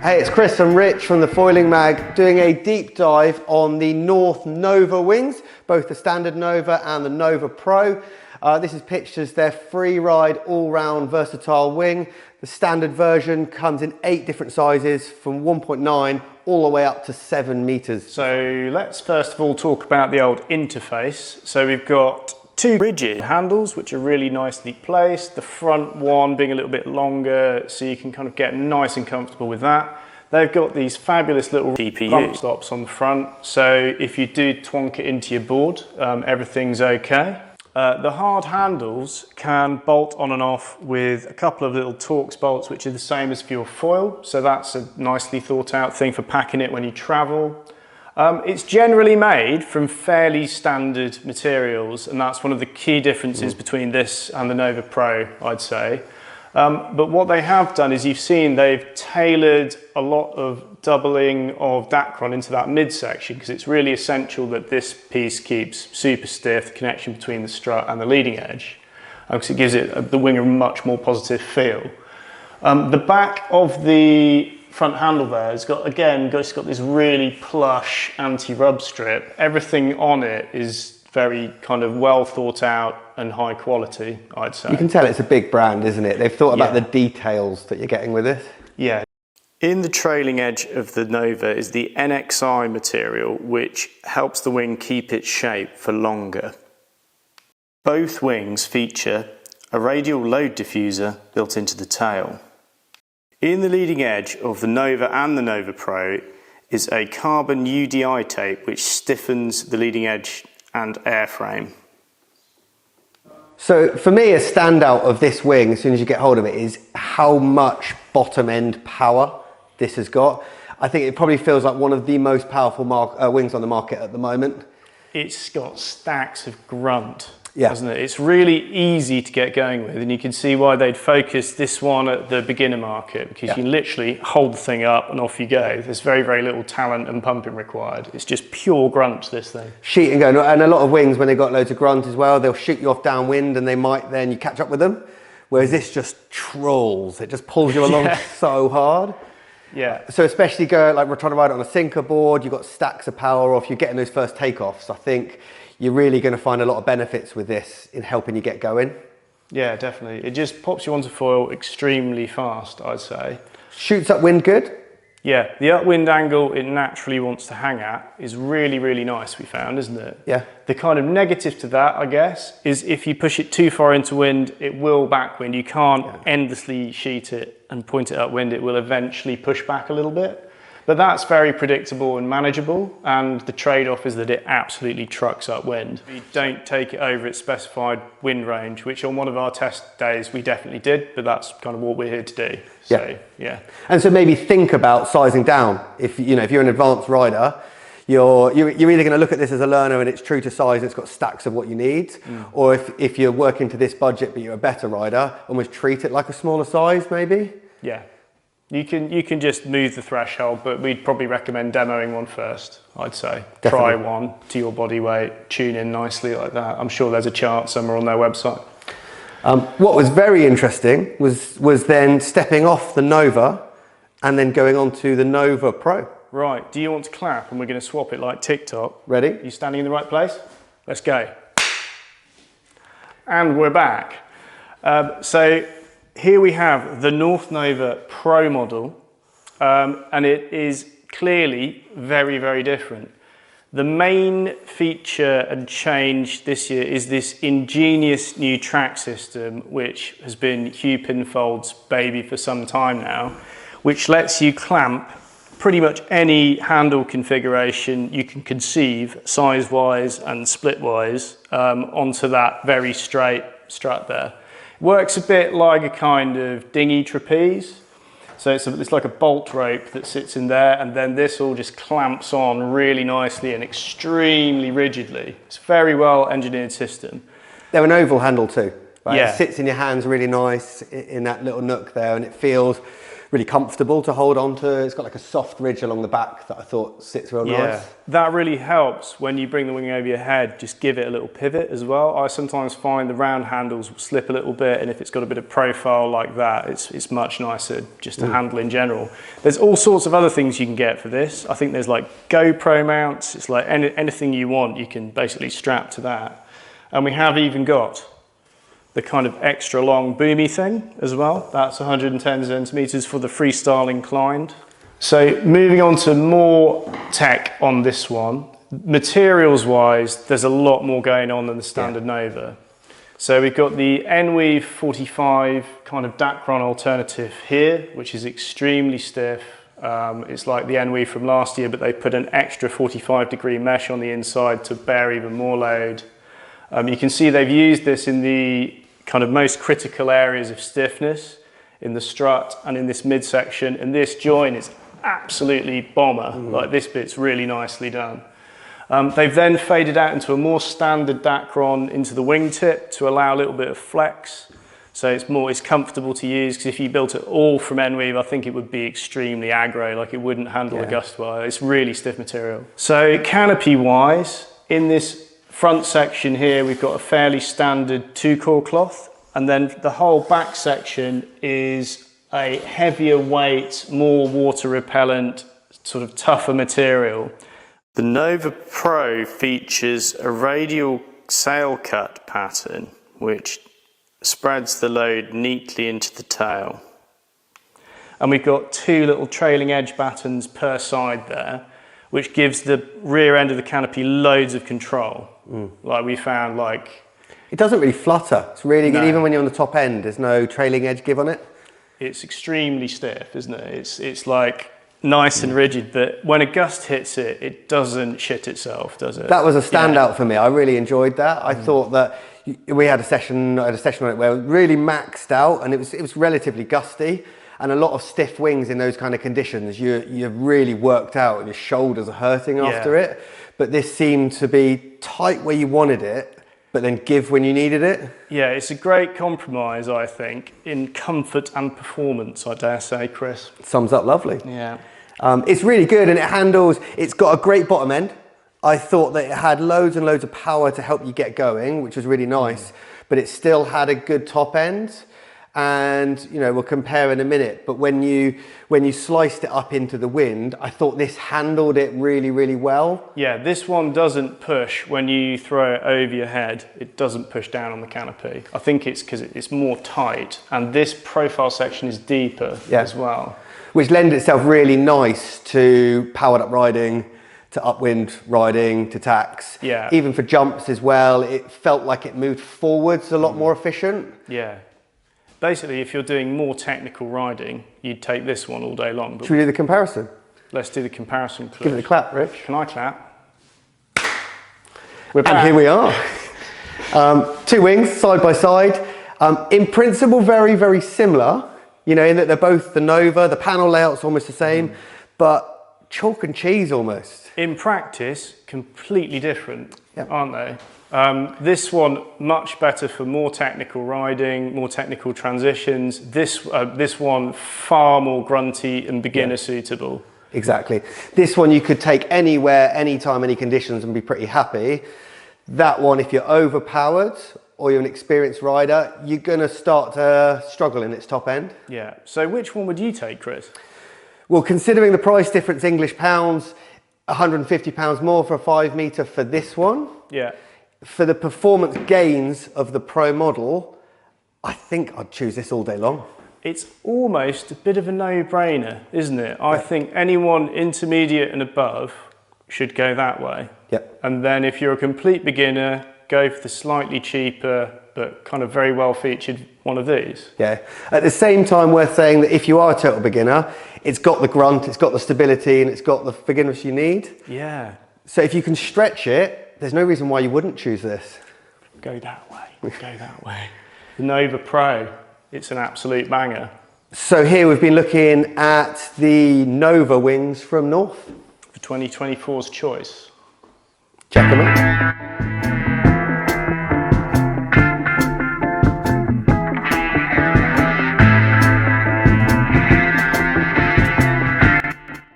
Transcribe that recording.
Hey, it's Chris and Rich from the Foiling Mag doing a deep dive on the North Nova wings, both the standard Nova and the Nova Pro. This is pitched as their Freeride all-round versatile wing. The standard version comes in 8 different sizes from 1.9 all the way up to 7 meters. So let's first of all talk about the old interface. So we've got 2 rigid handles which are really nicely placed, the front one being a little bit longer so you can kind of get nice and comfortable with that. They've got these fabulous little bump stops on the front, so if you do twonk it into your board, everything's okay. The hard handles can bolt on and off with a couple of little Torx bolts which are the same as for your foil, so that's a nicely thought out thing for packing it when you travel. It's generally made from fairly standard materials, and that's one of the key differences between this and the Nova Pro, I'd say. But what they have done is, you've seen they've tailored a lot of doubling of Dacron into that midsection, because it's really essential that this piece keeps super stiff, the connection between the strut and the leading edge, because it gives the wing a much more positive feel. The back of the front handle there has got, again, it's got this really plush anti-rub strip. Everything on it is very kind of well thought out and high quality, I'd say. You can tell it's a big brand, isn't it? They've thought about the details that you're getting with this. Yeah. In the trailing edge of the Nova is the NXI material, which helps the wing keep its shape for longer. Both wings feature a radial load diffuser built into the tail. In the leading edge of the Nova and the Nova Pro is a carbon UDI tape which stiffens the leading edge and airframe. So for me, a standout of this wing, as soon as you get hold of it, is how much bottom end power this has got. I think it probably feels like one of the most powerful wings on the market at the moment. It's got stacks of grunt, hasn't it? It's really easy to get going with, and you can see why they'd focus this one at the beginner market, because you can literally hold the thing up and off you go. There's very, very little talent and pumping required. It's just pure grunt, this thing. Shoot and go, and a lot of wings, when they've got loads of grunt as well, they'll shoot you off downwind and they might then you catch up with them, whereas this just trolls. It just pulls you along so hard. Yeah. So especially like we're trying to ride it on a sinker board, you've got stacks of power, or if you're getting those first takeoffs, I think you're really going to find a lot of benefits with this in helping you get going. Yeah, definitely. It just pops you onto foil extremely fast, I'd say. Shoots upwind good? Yeah, the upwind angle it naturally wants to hang at is really, really nice, we found, isn't it? Yeah. The kind of negative to that, I guess, is if you push it too far into wind, it will backwind. You can't endlessly sheet it and point it upwind. It will eventually push back a little bit. But that's very predictable and manageable, and the trade-off is that it absolutely trucks upwind. You don't take it over its specified wind range, which on one of our test days we definitely did, but that's kind of what we're here to do. So, yeah. And so maybe think about sizing down. If you're an advanced rider, you're either going to look at this as a learner and it's true to size, it's got stacks of what you need, or if you're working to this budget but you're a better rider, almost treat it like a smaller size maybe. Yeah. You can just move the threshold, but we'd probably recommend demoing one first, I'd say. Definitely. Try one to your body weight, tune in nicely like that. I'm sure there's a chart somewhere on their website. What was very interesting was then stepping off the Nova and then going on to the Nova Pro. Right, do you want to clap? And we're going to swap it like TikTok. Ready? You standing in the right place? Let's go. And we're back. So here we have the North Nova Pro model, and it is clearly very, very different. The main feature and change this year is this ingenious new track system, which has been Hugh Pinfold's baby for some time now, which lets you clamp pretty much any handle configuration you can conceive, size-wise and split-wise, onto that very straight strut there. Works a bit like a kind of dinghy trapeze. So it's like a bolt rope that sits in there, and then this all just clamps on really nicely and extremely rigidly. It's a very well engineered system. They're an oval handle too, right? Yeah. It sits in your hands really nice in that little nook there, and it feels really comfortable to hold on to. It's got like a soft ridge along the back that I thought sits real nice. That really helps when you bring the wing over your head. Just give it a little pivot as well. I sometimes find the round handles will slip a little bit, and if it's got a bit of profile like that, it's much nicer just to handle in general. There's all sorts of other things you can get for this. I think there's like GoPro mounts. It's like anything you want, you can basically strap to that. And we have even got the kind of extra long boomy thing as well. That's 110 centimeters for the freestyle inclined. So moving on to more tech on this one, materials wise, there's a lot more going on than the standard Nova. So we've got the N-Weave 45 kind of Dacron alternative here, which is extremely stiff. It's like the N-Weave from last year, but they put an extra 45-degree mesh on the inside to bear even more load. You can see they've used this in the kind of most critical areas of stiffness, in the strut and in this midsection, and this joint is absolutely bomber. Like this bit's really nicely done. They've then faded out into a more standard Dacron into the wingtip to allow a little bit of flex. So it's comfortable to use, because if you built it all from N-Weave, I think it would be extremely aggro, like it wouldn't handle a gust well. It's really stiff material. So canopy wise, in this front section here, we've got a fairly standard 2-core cloth, and then the whole back section is a heavier weight, more water repellent, sort of tougher material. The Nova Pro features a radial sail cut pattern, which spreads the load neatly into the tail. And we've got 2 little trailing edge battens per side there, which gives the rear end of the canopy loads of control. Like we found, like... It doesn't really flutter. It's really good. Even when you're on the top end, there's no trailing edge give on it. It's extremely stiff, isn't it? It's like nice and rigid, but when a gust hits it, it doesn't shit itself, does it? That was a standout for me. I really enjoyed that. I thought that we had a session on it where it was really maxed out, and it was relatively gusty. And a lot of stiff wings in those kind of conditions, you've really worked out and your shoulders are hurting after it. But this seemed to be tight where you wanted it, but then give when you needed it. Yeah, it's a great compromise, I think, in comfort and performance, I dare say, Chris. Sums up lovely. Yeah. It's really good, and it's got a great bottom end. I thought that it had loads and loads of power to help you get going, which was really nice, but it still had a good top end. And we'll compare in a minute, but when you sliced it up into the wind, I thought this handled it really, really well. Yeah, this one doesn't push when you throw it over your head. It doesn't push down on the canopy. I think it's because it's more tight, and this profile section is deeper as well. Which lends itself really nice to powered up riding, to upwind riding, to tacks. Yeah. Even for jumps as well, it felt like it moved forwards a lot more efficient. Yeah. Basically, if you're doing more technical riding, you'd take this one all day long. But should we do the comparison? Let's do the comparison, Cliff. Give it a clap, Rich. Can I clap? We're back. And here we are. 2 wings, side by side. In principle, very, very similar, in that they're both the Nova, the panel layout's almost the same, but chalk and cheese almost. In practice, completely different, aren't they? This one, much better for more technical riding, more technical transitions. This one, far more grunty and beginner suitable. Exactly. This one you could take anywhere, anytime, any conditions and be pretty happy. That one, if you're overpowered or you're an experienced rider, you're going to start to struggle in its top end. Yeah. So which one would you take, Chris? Well, considering the price difference, English pounds, £150 more for a 5 metre for this one. Yeah. For the performance gains of the Pro model, I think I'd choose this all day long. It's almost a bit of a no-brainer, isn't it? I think anyone intermediate and above should go that way. Yep. And then if you're a complete beginner, go for the slightly cheaper but kind of very well featured one of these. Yeah. At the same time, worth saying that if you are a total beginner, it's got the grunt, it's got the stability, and it's got the forgiveness you need. Yeah. So if you can stretch it, there's no reason why you wouldn't choose this. Go that way, go that way. The Nova Pro, it's an absolute banger. So here we've been looking at the Nova wings from North. For 2024's choice. Check them out.